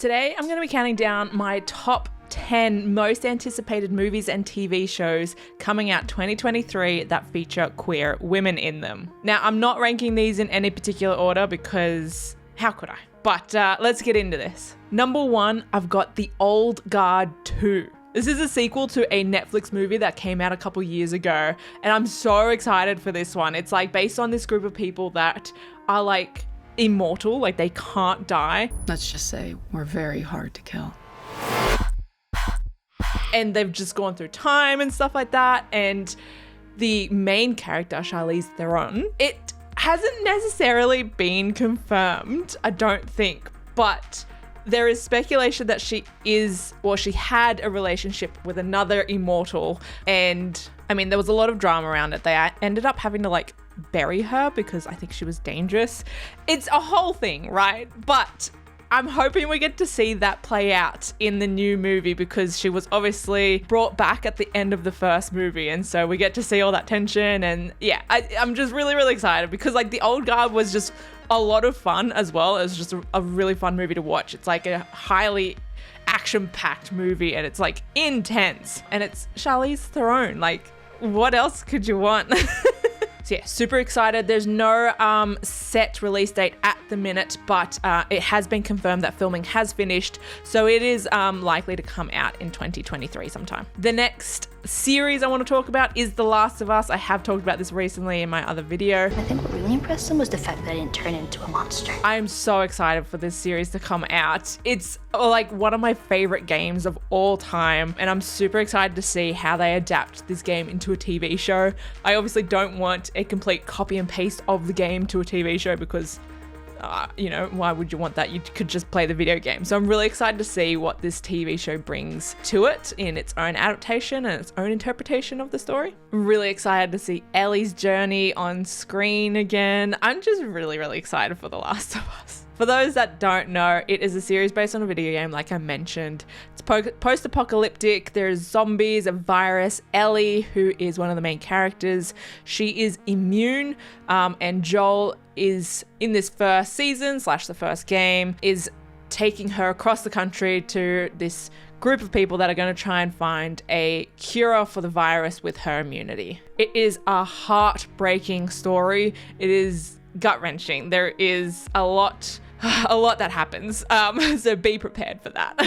Today, I'm going to be counting down my top 10 most anticipated movies and TV shows coming out 2023 that feature queer women in them. Now, I'm not ranking these in any particular order because how could I? But let's get into this. Number 1, I've got The Old Guard 2. This is a sequel to a Netflix movie that came out a couple years ago, and I'm so excited for this one. It's like based on this group of people that are like immortal, like they can't die. Let's just say we're very hard to kill. And they've just gone through time and stuff like that. And the main character, Charlize Theron, it hasn't necessarily been confirmed, I don't think, but there is speculation that she had a relationship with another immortal. And I mean, there was a lot of drama around it. They ended up having to like bury her because I think she was dangerous. It's a whole thing, right? But I'm hoping we get to see that play out in the new movie because she was obviously brought back at the end of the first movie. And so we get to see all that tension. And yeah, I'm just really, really excited because like The Old Guard was just a lot of fun as well. It was just a really fun movie to watch. It's like a highly action-packed movie and it's like intense. And it's Charlize Theron. Like, what else could you want? So yeah, super excited. There's no set release date at the minute, but it has been confirmed that filming has finished. So it is likely to come out in 2023 sometime. The next series I want to talk about is The Last of Us. I have talked about this recently in my other video. I think what really impressed him was the fact that I didn't turn into a monster. I am so excited for this series to come out. It's like one of my favorite games of all time, and I'm super excited to see how they adapt this game into a TV show. I obviously don't want a complete copy and paste of the game to a TV show because why would you want that? You could just play the video game. So I'm really excited to see what this TV show brings to it in its own adaptation and its own interpretation of the story. I'm really excited to see Ellie's journey on screen again. I'm just really, really excited for The Last of Us. For those that don't know, it is a series based on a video game, like I mentioned. It's post-apocalyptic. There's zombies, a virus. Ellie, who is one of the main characters, she is immune, and Joel is in this first season / the first game is taking her across the country to this group of people that are going to try and find a cure for the virus with her immunity. It is a heartbreaking story. It is gut-wrenching. There is a lot that happens, so be prepared for that.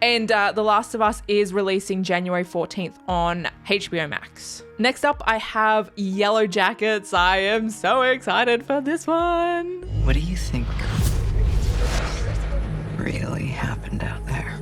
And The Last of Us is releasing January 14th on HBO Max. Next up, I have Yellowjackets. I am so excited for this one. What do you think really happened out there?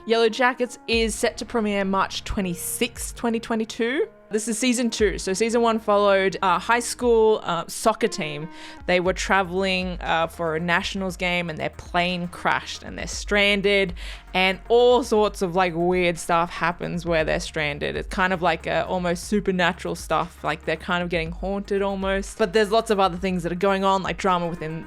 Yellowjackets is set to premiere March 26, 2022. This is season 2. So season 1 followed a high school soccer team. They were traveling for a nationals game and their plane crashed and they're stranded and all sorts of like weird stuff happens where they're stranded. It's kind of like almost supernatural stuff. Like they're kind of getting haunted almost. But there's lots of other things that are going on, like drama within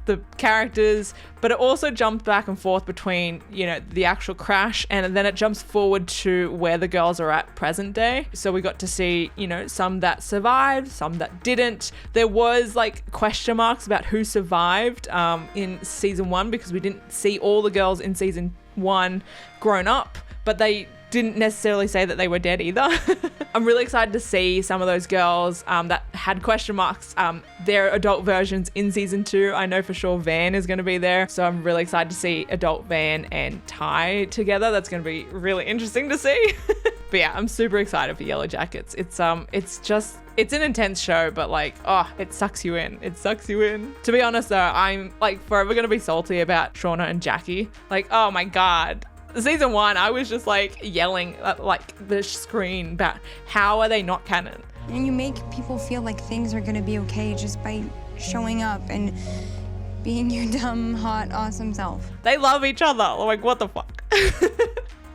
the characters, but it also jumps back and forth between, the actual crash and then it jumps forward to where the girls are at present day. So we got to see, some that survived, some that didn't. There was like question marks about who survived in season 1 because we didn't see all the girls in season 1 grown up, but they didn't necessarily say that they were dead either. I'm really excited to see some of those girls that had question marks, their adult versions in season 2. I know for sure Van is going to be there. So I'm really excited to see adult Van and Ty together. That's going to be really interesting to see. But yeah, I'm super excited for Yellowjackets. It's an intense show, but like, it sucks you in. It sucks you in. To be honest though, I'm like forever going to be salty about Shauna and Jackie. Like, oh my God. Season 1, I was just like yelling at like the screen about how are they not canon? And you make people feel like things are gonna be okay just by showing up and being your dumb, hot, awesome self. They love each other. Like, what the fuck?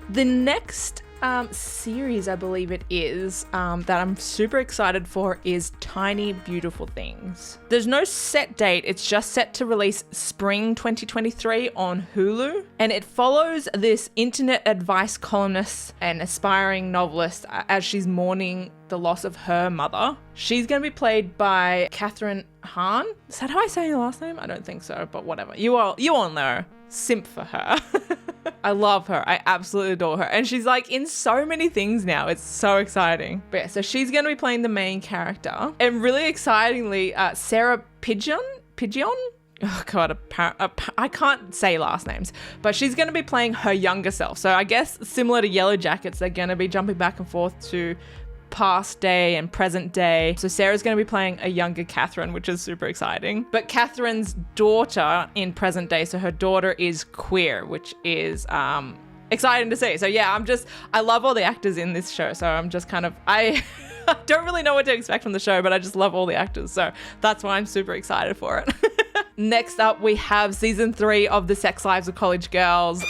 The next series, I believe it is, that I'm super excited for is Tiny Beautiful Things. There's no set date. It's just set to release spring 2023 on Hulu. And it follows this internet advice columnist and aspiring novelist as she's mourning the loss of her mother. She's going to be played by Catherine Hahn. Is that how I say her last name? I don't think so, but whatever. You all know. simp for her. I love her. I absolutely adore her. And she's like in so many things now. It's so exciting. But yeah, so she's going to be playing the main character. And really excitingly, Sarah Pigeon? Oh God, I can't say last names, but she's going to be playing her younger self. So I guess similar to Yellowjackets, they're going to be jumping back and forth to past day and present day. So Sarah's going to be playing a younger Catherine, which is super exciting. But Catherine's daughter in present day, so her daughter is queer, which is exciting to see. So yeah, I love all the actors in this show. So I'm just I don't really know what to expect from the show, but I just love all the actors. So that's why I'm super excited for it. Next up, we have season 3 of The Sex Lives of College Girls.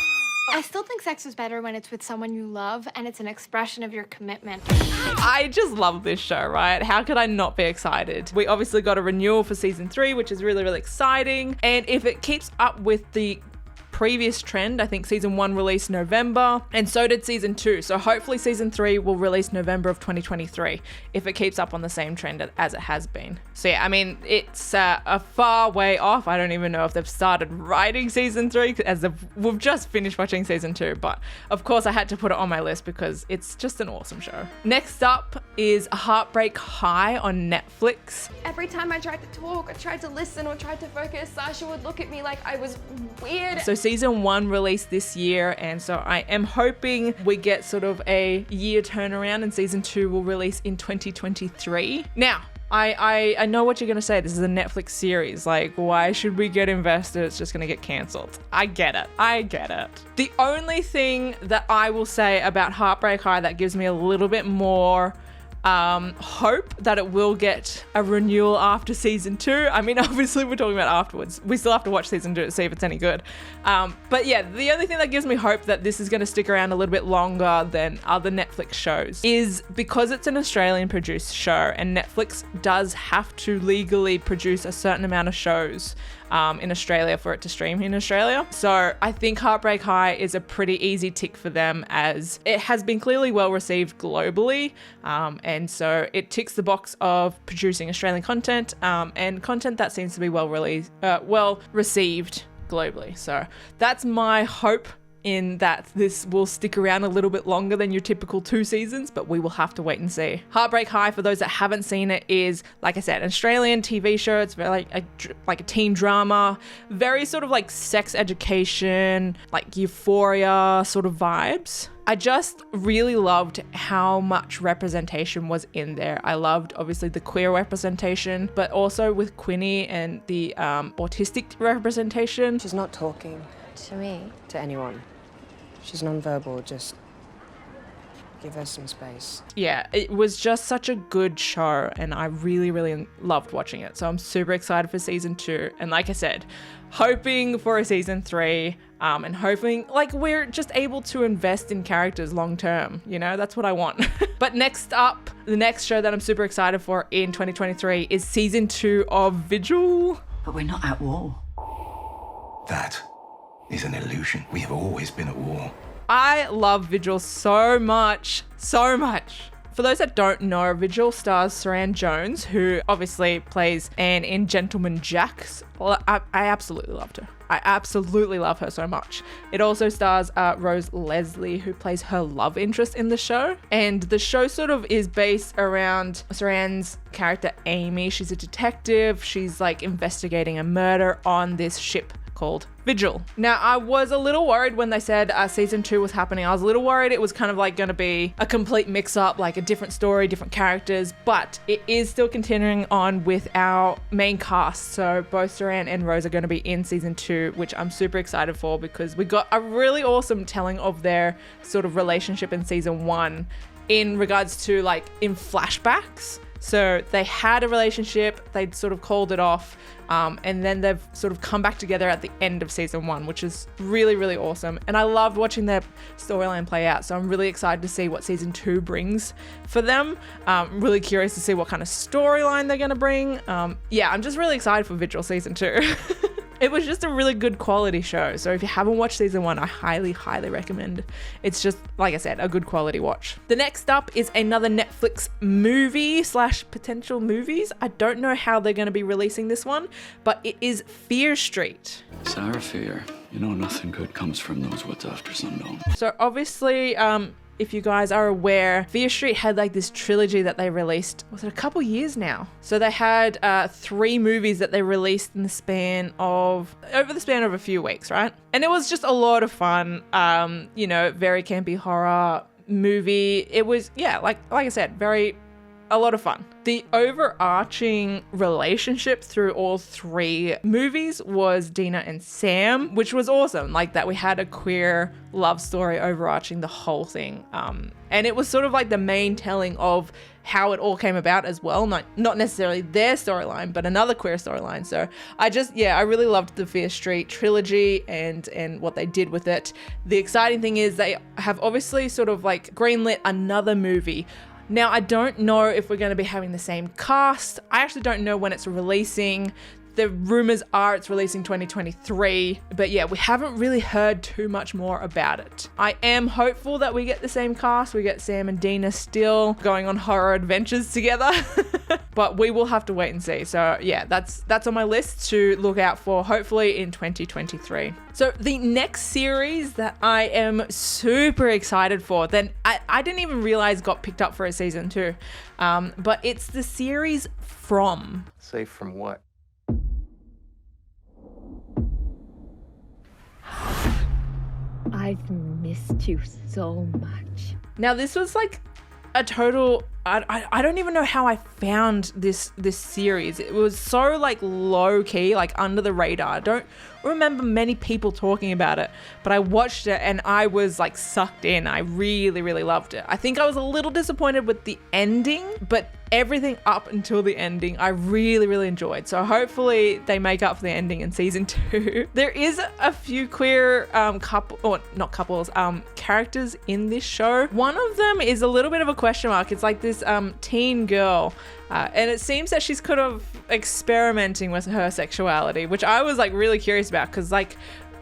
I still think sex is better when it's with someone you love and it's an expression of your commitment. I just love this show, right? How could I not be excited? We obviously got a renewal for season 3, which is really, really exciting. And if it keeps up with the previous trend, I think season 1 released November, and so did season 2. So hopefully season 3 will release November of 2023 if it keeps up on the same trend as it has been. So yeah, I mean, it's a far way off. I don't even know if they've started writing season 3 we've just finished watching season 2, but of course I had to put it on my list because it's just an awesome show. Next up is Heartbreak High on Netflix. Every time I tried to talk, or tried to listen, or tried to focus, Sasha would look at me like I was weird. So season 1 released this year, and so I am hoping we get sort of a year turnaround and season 2 will release in 2023. Now, I know what you're going to say. This is a Netflix series. Like, why should we get invested? It's just going to get cancelled. I get it. The only thing that I will say about Heartbreak High that gives me a little bit more hope that it will get a renewal after season 2. I mean, obviously we're talking about afterwards. We still have to watch season 2 to see if it's any good. But yeah, the only thing that gives me hope that this is going to stick around a little bit longer than other Netflix shows is because it's an Australian produced show, and Netflix does have to legally produce a certain amount of shows in Australia for it to stream in Australia. So I think Heartbreak High is a pretty easy tick for them, as it has been clearly well received globally. And so it ticks the box of producing Australian content and content that seems to be well received globally. So that's my hope, in that this will stick around a little bit longer than your typical 2 seasons, but we will have to wait and see. Heartbreak High, for those that haven't seen it, is, like I said, an Australian TV show. It's very like a teen drama, very sort of like sex education, like Euphoria sort of vibes. I just really loved how much representation was in there. I loved, obviously, the queer representation, but also with Quinny and the autistic representation. She's not talking. To me? To anyone. She's nonverbal, just give her some space. Yeah, it was just such a good show, and I really, really loved watching it. So I'm super excited for season 2. And like I said, hoping for a season 3, and hoping like we're just able to invest in characters long term. You know, that's what I want. But next up, the next show that I'm super excited for in 2023 is season 2 of Vigil. But we're not at war. That is an illusion. We have always been at war. I love Vigil so much. For those that don't know, Vigil stars Saran Jones, who obviously plays Anne in Gentleman Jack's. I absolutely loved her. I absolutely love her so much. It also stars Rose Leslie, who plays her love interest in the show. And the show sort of is based around Saran's character, Amy. She's a detective. She's like investigating a murder on this ship called Vigil. Now, I was a little worried when they said season 2 was happening. I was a little worried it was kind of like going to be a complete mix-up, like a different story, different characters, but it is still continuing on with our main cast. So both Saran and Rose are going to be in season 2, which I'm super excited for, because we got a really awesome telling of their sort of relationship in season 1 in regards to like in flashbacks. So they had a relationship, they'd sort of called it off, and then they've sort of come back together at the end of season 1, which is really, really awesome. And I loved watching their storyline play out. So I'm really excited to see what season 2 brings for them. I'm really curious to see what kind of storyline they're going to bring. Yeah, I'm just really excited for Vigil season 2. It was just a really good quality show. So if you haven't watched season 1, I highly, highly recommend. It's just, like I said, a good quality watch. The next up is another Netflix movie / potential movies. I don't know how they're going to be releasing this one, but it is Fear Street. Sarah Fear, You know, nothing good comes from those woods after sundown. So obviously, if you guys are aware, Fear Street had like this trilogy that they released, was it a couple years now? So they had 3 movies that they released in the span of a few weeks, right? And it was just a lot of fun, very campy horror movie. It was, like I said, a lot of fun. The overarching relationship through all 3 movies was Dina and Sam, which was awesome. Like that we had a queer love story overarching the whole thing. And it was sort of like the main telling of how it all came about as well. Not necessarily their storyline, but another queer storyline. So I really loved the Fear Street trilogy and what they did with it. The exciting thing is they have obviously sort of like greenlit another movie. Now, I don't know if we're going to be having the same cast. I actually don't know when it's releasing. The rumors are it's releasing 2023, but yeah, we haven't really heard too much more about it. I am hopeful that we get the same cast. We get Sam and Dina still going on horror adventures together, but we will have to wait and see. So yeah, that's on my list to look out for, hopefully in 2023. So the next series that I am super excited for, then I didn't even realize got picked up for a season 2, but it's the series From. Say from what? I've missed you so much. Now this was like a total, I don't even know how I found this series. It was so like low key, like under the radar. I don't remember many people talking about it, but I watched it and I was like sucked in. I really, really loved it. I think I was a little disappointed with the ending, but everything up until the ending I really, really enjoyed. So hopefully they make up for the ending in season 2. There is a few queer characters in this show. One of them is a little bit of a question mark. It's like this teen girl, and it seems that she's kind of experimenting with her sexuality, which I was like really curious about, because like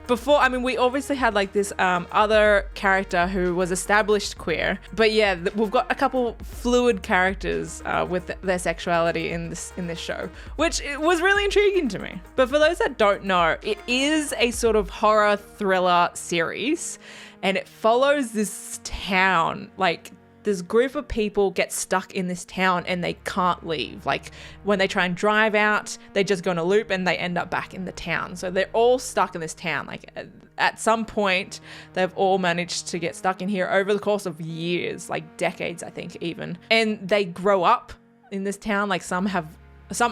before, I mean, we obviously had like this other character who was established queer, but yeah, we've got a couple fluid characters with their sexuality in this show, which it was really intriguing to me. But for those that don't know, it is a sort of horror thriller series, and it follows this town. Like this group of people get stuck in this town and they can't leave. Like when they try and drive out, they just go on a loop and they end up back in the town. So they're all stuck in this town. Like at some point, they've all managed to get stuck in here over the course of years, like decades, I think even. And they grow up in this town. Like some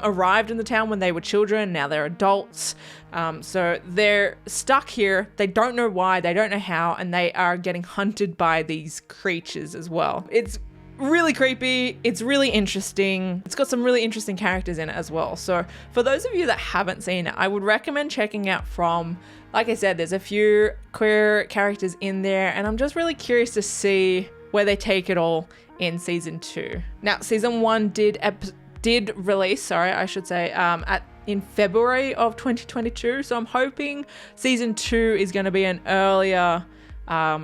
arrived in the town when they were children, now they're adults. So they're stuck here. They don't know why, they don't know how, and they are getting hunted by these creatures as well. It's really creepy. It's really interesting. It's got some really interesting characters in it as well. So for those of you that haven't seen it, I would recommend checking out From. Like I said, there's a few queer characters in there, and I'm just really curious to see where they take it all in season 2. Now, season 1 did release, in February of 2022. So I'm hoping season 2 is going to be an earlier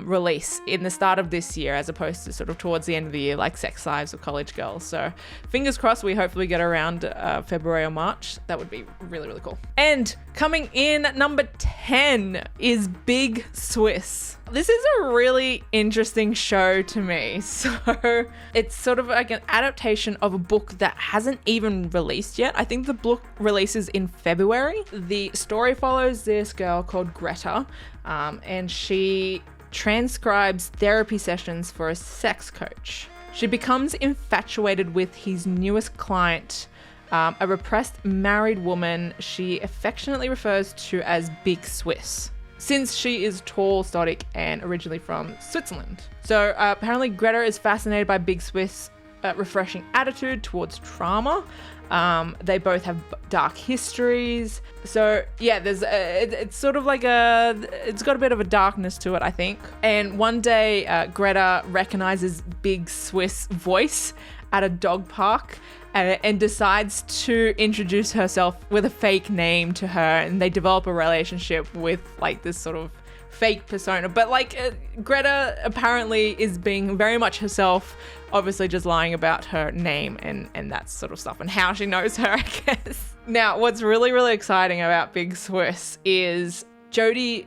release in the start of this year, as opposed to sort of towards the end of the year, like Sex Lives of College Girls. So fingers crossed we hopefully get around February or March. That would be really, really cool. And coming in at number 10 is Big Swiss. This is a really interesting show to me. So it's sort of like an adaptation of a book that hasn't even released yet. I think the book releases in February. The story follows this girl called Greta, and she transcribes therapy sessions for a sex coach. She becomes infatuated with his newest client, a repressed married woman she affectionately refers to as Big Swiss, since she is tall, stoic, and originally from Switzerland. So apparently Greta is fascinated by Big Swiss' refreshing attitude towards trauma. They both have dark histories. So yeah, it's sort of like it's got a bit of a darkness to it, I think. And one day Greta recognizes Big Swiss' voice at a dog park, and decides to introduce herself with a fake name to her, and they develop a relationship with like this sort of fake persona. But like Greta apparently is being very much herself, obviously just lying about her name and that sort of stuff and how she knows her, I guess. Now, what's really, really exciting about Big Swiss is Jodie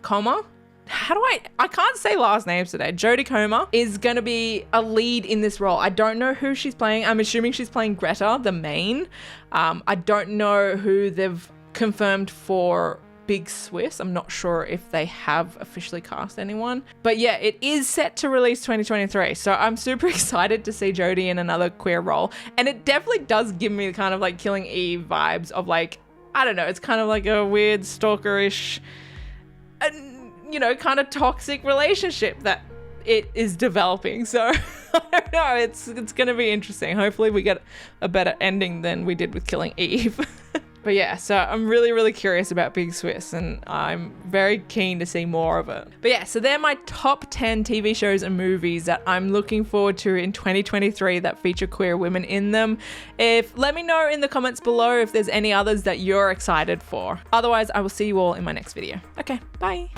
Comer. I can't say last names today. Jodie Comer is going to be a lead in this role. I don't know who she's playing. I'm assuming she's playing Greta, the main. I don't know who they've confirmed for Big Swiss. I'm not sure if they have officially cast anyone. But yeah, it is set to release 2023. So I'm super excited to see Jodie in another queer role. And it definitely does give me kind of like Killing Eve vibes of like, I don't know, it's kind of like a weird stalkerish, you know, kind of toxic relationship that it is developing. So I don't know, it's going to be interesting. Hopefully we get a better ending than we did with Killing Eve. But yeah, so I'm really, really curious about Big Swiss and I'm very keen to see more of it. But yeah, so they're my top 10 TV shows and movies that I'm looking forward to in 2023 that feature queer women in them. Let me know in the comments below if there's any others that you're excited for. Otherwise, I will see you all in my next video. Okay, bye.